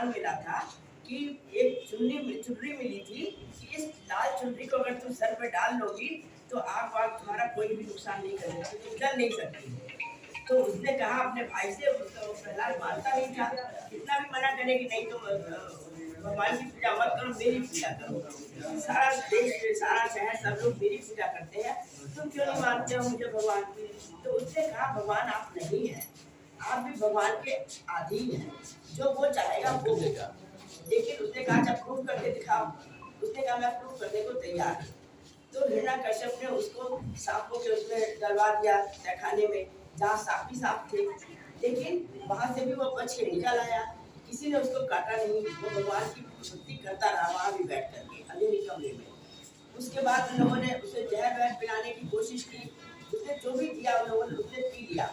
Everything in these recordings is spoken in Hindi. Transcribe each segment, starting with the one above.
वरदान मिला था कि एक चुनरी मिली थी कि इस लाल चुनरी को अगर तुम सर पे डाल लोगी तो आग वाग तुम्हारा कोई भी नुकसान नहीं करेगा, तुम डर नहीं सकती। तो उसने कहा अपने भाई से, प्रहलाद मानता नहीं था, कितना भी मना करे कि नहीं तुम भगवान की पूजा मत करो, मेरी पूजा करो। सारा देश सारा शहर सब लोग मेरी पूजा करते हैं, तुम क्यों नहीं मानते हो मुझे भगवान की? तो उसने कहा भगवान आप नहीं है, आप भी भगवान के अधीन हैं, जो वो चाहेगा वो होगा। लेकिन उसने कहा जब प्रूफ करके दिखाओ, उसने कहा मैं प्रूफ करने को तैयार हूँ। तो हिरण्यकश्यप ने उसको सांपों के उसमें डलवा दिया तहखाने में, जहाँ सांप ही सांप थे, लेकिन वहाँ से भी वो बच के निकल आया, किसी ने उसको काटा नहीं, वो भगवान की भक्ति करता रहा वहाँ भी बैठ करके अंधेरे कमरे में। उसके बाद उन लोगों ने उसे जहर वहर पिलाने की कोशिश की, उसने जो भी दिया उन लोगों ने उसने पी लिया,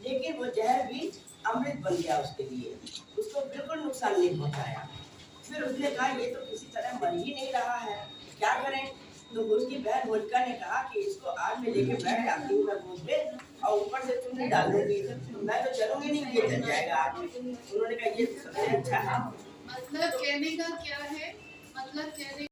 लेकिन वो जहर भी अमृत बन गया उसके लिए, उसको बिल्कुल नुकसान नहीं पहुंचाया। फिर उसने कहा ये तो किसी तरह मर ही नहीं रहा है, क्या करें? तो उसकी बहन होलिका ने कहा कि इसको आग में लेके बैठ जाती हूँ मैं भूत में, और ऊपर से चुनरी डाल दूंगी, मैं तो चलूंगी नहीं, ये चल जाएगा आग में। उन्होंने कहा ये सबसे अच्छा है। मतलब कहने का क्या है, मतलब कहने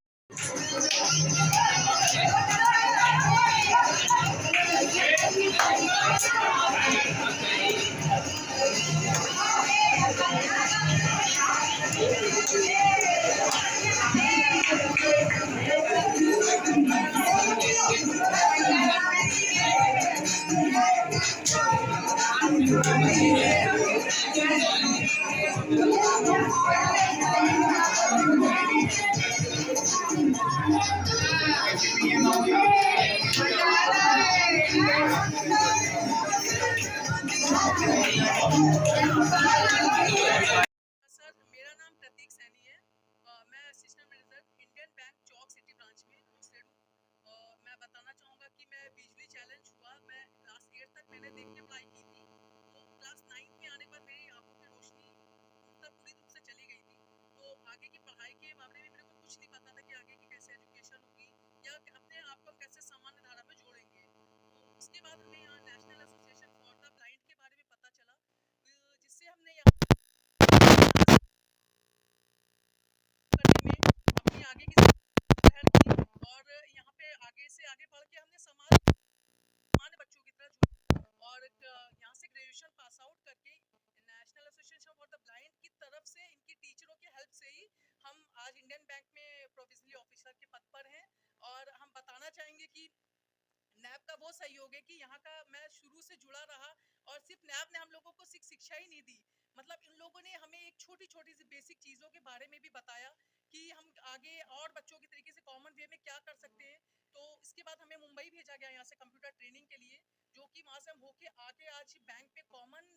नैब का वो सहयोग है कि यहाँ का मैं शुरू से जुड़ा रहा, और सिर्फ नैब ने हम लोगों को शिक्षा ही नहीं दी, मतलब इन लोगों ने हमें एक छोटी छोटी सी बेसिक चीज़ों के बारे में भी बताया कि हम आगे और बच्चों की तरीके से कॉमन वे में क्या कर सकते हैं। तो इसके बाद हमें मुंबई भेजा गया यहाँ से कंप्यूटर ट्रेनिंग के लिए, जो कि वहाँ से हम होके आके आज बैंक पे कॉमन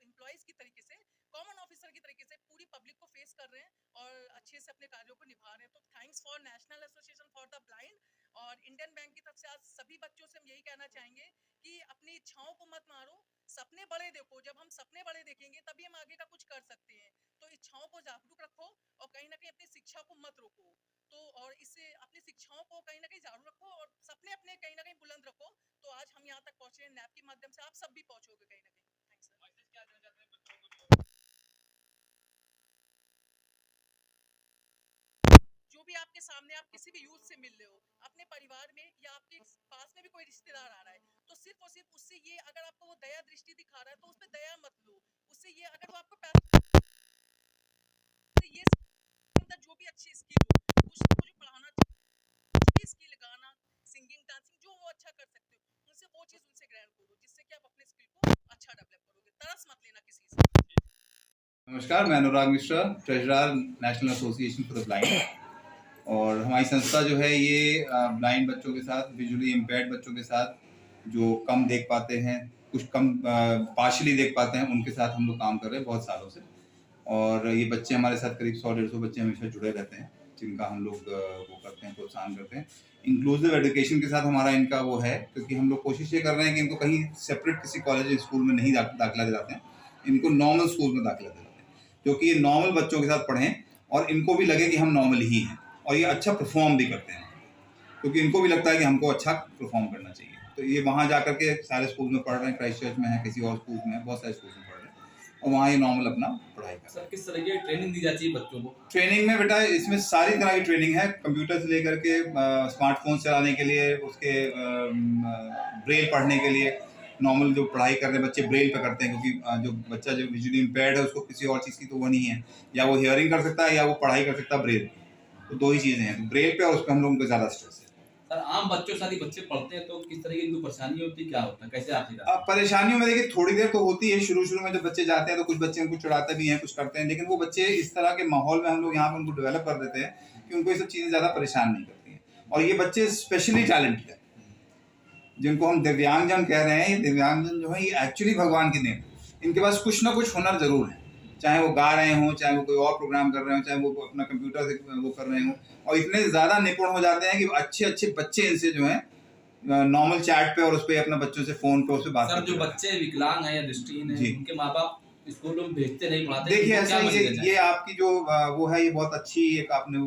एम्प्लॉयज़ की तरीके से, कॉमन ऑफिसर की तरीके से पूरी पब्लिक को फेस कर रहे हैं और अच्छे से अपने कार्यों को निभा रहे हैं। तो thanks for national association for the blind और इंडियन बैंक की तरफ से आज सभी बच्चों से हम यही कहना चाहेंगे कि अपनी इच्छाओं को मत मारो, सपने बड़े देखो। जब हम सपने बड़े देखेंगे तभी हम आगे का कुछ कर सकते हैं। तो इच्छाओं को जागरूक रखो और कहीं ना कहीं अपनी शिक्षा को मत रोको। तो और इससे अपनी शिक्षाओं को कहीं ना कहीं जागरूक रखो और सपने अपने कहीं ना कहीं बुलंद रखो। तो आज हम यहाँ तक पहुंचे हैं, नैप के माध्यम से आप सब भी पहुंचोगे कहीं ना कहीं। Thanks sir. क्या देना चाहते हैं बच्चों को? जो भी आपके सामने आप किसी भी यूथ से मिल रहे हो, अपने परिवार में या आपके पास में भी कोई रिश्तेदार आ रहा है, तो सिर्फ और सिर्फ उससे ये, अगर आपको वो दया दृष्टि दिखा रहा है तो उस पर दया मत लो। उससे ये, अगर वो आपको पैसा, ये जो भी अच्छी स्किल हो, उसको जो पढ़ाना चाहिए, स्किल गाना, सिंगिंग, डांसिंग, जो वो अच्छा कर सकते हो, उनसे वो चीज़ उनसे ग्रहण करो, जिससे कि आप अपने स्किल को अच्छा डेवलप करोगे। तरस मत लेना किसी से। नमस्कार, मैं Anurag Mishra, treasurer national association for the blind. और हमारी संस्था जो है ये ब्लाइंड बच्चों के साथ, विजुअली इम्पेयर्ड बच्चों के साथ, जो कम देख पाते हैं, कुछ कम पार्शली देख पाते हैं, उनके साथ हम लोग काम कर रहे हैं बहुत सालों से। और ये बच्चे हमारे साथ करीब 100-150 बच्चे हमेशा जुड़े रहते हैं, जिनका हम लोग वो करते हैं, प्रोत्साहन करते हैं। इंक्लूसिव एजुकेशन के साथ हमारा इनका वो है, क्योंकि हम लोग कोशिश ये कर रहे हैं कि इनको कहीं सेपरेट किसी कॉलेज स्कूल में नहीं दाखिला दिलाते हैं, इनको नॉर्मल स्कूल में दाखिला दिलाते हैं, क्योंकि ये नॉर्मल बच्चों के साथ पढ़ें और इनको भी लगे कि हम नॉर्मल ही हैं, और ये अच्छा परफॉर्म भी करते हैं, क्योंकि इनको भी लगता है कि हमको अच्छा परफॉर्म करना चाहिए। तो ये वहाँ जा करके सारे स्कूल में पढ़ रहे हैं, क्राइस्ट चर्च में है, किसी और स्कूल में है, बहुत सारे स्कूल में पढ़ रहे हैं। और वहाँ ये नॉर्मल अपना पढ़ाई कर। सर किस तरह की ट्रेनिंग दी जाती है बच्चों को? ट्रेनिंग में बेटा इसमें सारी तरह की ट्रेनिंग है, कंप्यूटर से लेकर के स्मार्टफोन चलाने के लिए, उसके ब्रेल पढ़ने के लिए। नॉर्मल जो पढ़ाई कर रहे बच्चे ब्रेल पे करते हैं, क्योंकि जो बच्चा जो विजुअली इम्पेयर्ड है उसको किसी और चीज़ की तो वो नहीं है, या वो हियरिंग कर सकता है या वो पढ़ाई कर सकता है ब्रेल। तो दो ही चीज़ें हैं, तो ब्रेल पे और उस पर हम लोगों को ज़्यादा स्ट्रेस है। सर आम बच्चों से यदि बच्चे पढ़ते हैं तो किस तरह की इनको परेशानी होती है, क्या होता है, कैसे आखिर? परेशानियों में देखिए थोड़ी देर तो होती है, शुरू में जब बच्चे जाते हैं तो कुछ बच्चे उनको चिढ़ाते भी हैं, कुछ करते हैं, लेकिन वो बच्चे इस तरह के माहौल में हम लोग यहाँ पर उनको डेवलप कर देते हैं कि उनको ये सब चीज़ें ज़्यादा परेशान नहीं करती हैं। और ये बच्चे स्पेशली टैलेंटेड है, जिनको हम दिव्यांगजन कह रहे हैं, ये दिव्यांगजन जो है ये एक्चुअली भगवान की देन। इनके पास कुछ ना कुछ हुनर जरूर है, चाहे वो गा रहे हों, चाहे वो कोई और प्रोग्राम कर रहे हो, चाहे वो अपना कंप्यूटर से वो कर रहे हों, और इतने ज़्यादा निपुण हो जाते हैं कि अच्छे बच्चे इनसे जो है नॉर्मल चैट पे और उस पर अपना बच्चों से फ़ोन पे उस पर बात। सर जो बच्चे विकलांग हैं या दृष्टिहीन हैं, उनके माँ बाप स्कूलों में भेजते नहीं, पढ़ाते। देखिए ऐसा ये आपकी जो वो है, ये बहुत अच्छी एक आपने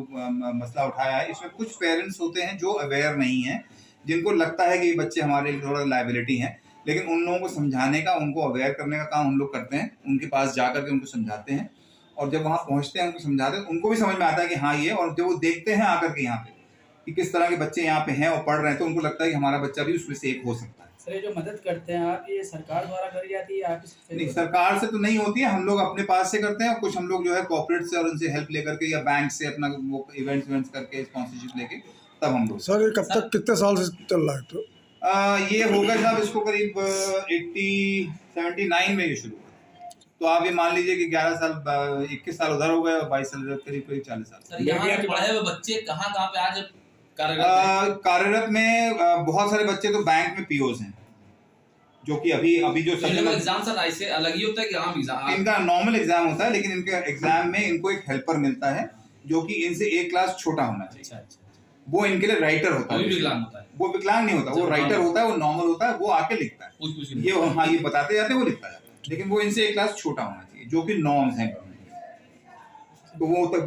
मसला उठाया है। इसमें कुछ पेरेंट्स होते हैं जो अवेयर नहीं हैं, जिनको लगता है कि ये बच्चे हमारे लिए थोड़ा लायबिलिटी हैं, लेकिन उन लोगों को समझाने का, उनको अवेयर करने का काम हम लोग करते हैं। उनके पास जा करके उनको समझाते हैं, और जब वहाँ पहुँचते हैं उनको समझाते हैं, उनको भी समझ में आता है कि हाँ ये, और जब वो देखते हैं आकर के यहाँ पे कि किस तरह के बच्चे यहाँ पे हैं और पढ़ रहे हैं, तो उनको लगता है कि हमारा बच्चा भी उसमें से एक हो सकता है। सर ये जो मदद करते हैं आप, ये सरकार द्वारा करी जाती है आप? नहीं, सरकार से तो नहीं होती है, हम लोग अपने पास से करते हैं, और कुछ हम लोग जो है कॉर्पोरेट से और उनसे हेल्प लेकर के या बैंक से अपना वो इवेंट्स करके स्पॉन्सरशिप लेके तब हम लोग। सर ये कब तक, कितने साल से चल रहा है? तो ये होगा साहब इसको करीब 79 में ये शुरू हुआ, तो आप ये मान लीजिए कि 11 साल 21 साल उधर हो गए और 22 साल करीब 40 साल। सर यहाँ के पढ़े हुए बच्चे कहाँ पे आज कार्यरत में बहुत सारे बच्चे तो बैंक में पीओज हैं, जो कि अभी जो एग्जाम सर ऐसे अलग ही होता है कि आम एग्जाम? इनका नॉर्मल एग्जाम होता है, लेकिन इनके एग्जाम में इनको एक हेल्पर मिलता है जो कि इनसे एक क्लास छोटा होना चाहिए। अच्छा। वो इनके लिए राइटर होता है। विकलांग होता है? वो विकलांग नहीं होता, वो राइटर होता है, वो नॉर्मल होता है, वो आके लिखता है। ये हाँ ये बताते जाते हैं, वो लिखता जाता है, लेकिन वो इनसे एक क्लास छोटा होना चाहिए, जो कि नॉर्म्स हैं, तो वो तक